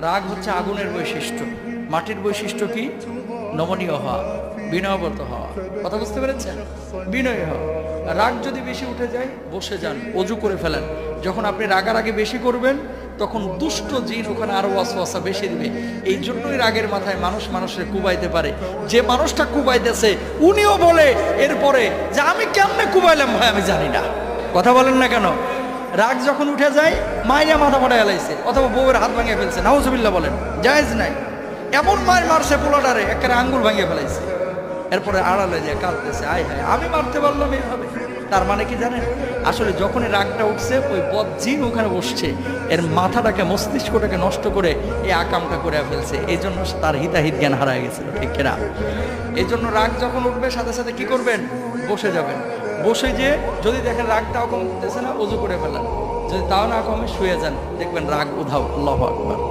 রাগ হচ্ছে আগুনের বৈশিষ্ট্য। মাটির বৈশিষ্ট্য কি? নমনীয় হওয়া, বিনয়বত হওয়া। কথা বুঝতে পেরেছেন? বিনয় হওয়া। রাগ যদি বেশি উঠে যায়, বসে যান, অজু করে ফেলেন। যখন আপনি রাগারাগি বেশি করবেন, তখন দুষ্ট জিন ওখানে আরো ওয়াসওয়াসা বেশি দিবে। এই জন্যই রাগের মাথায় মানুষ মানুষের কুবাইতে পারে। যে মানুষটা কুবাইতেছে উনিও বলে এরপরে যে আমি কেমনে কুবাইলাম ভাই আমি জানি না। কথা বলেন না কেন? রাগ যখন উঠে যায়, মাইয়া মাথা ফাটাই এলাইছে অথবা বউয়ের হাত ভাঙিয়ে ফেলছে, নাউজুবিল্লাহ বলেন, জায়েজ নাই। এমন মায়ের মারছে পোলাটারে, একেবারে আঙ্গুল ভাঙিয়ে ফেলাইছে। এরপরে আড়ালে যায় কাঁদতেছে, আয় হায় আমি মারতে পারলাম এইভাবে। তার মানে কি জানেন? আসলে যখনই রাগটা উঠছে, ওই বদজিন ওখানে বসছে, এর মাথাটাকে মস্তিষ্কটাকে নষ্ট করে এই আকামটা করে ফেলছে। এই জন্য তার হিতাহিত জ্ঞান হারায় গেছিল, ঠিক কিনা? এই জন্য রাগ যখন উঠবে সাথে সাথে কি করবেন? বসে যাবেন। বসে যে যদি দেখেন রাগটাও কমতেছে না, অজু করে ফেলেন। যদি তাও না কমে শুয়ে যান, দেখবেন রাগ উধাও। আল্লাহু আকবার।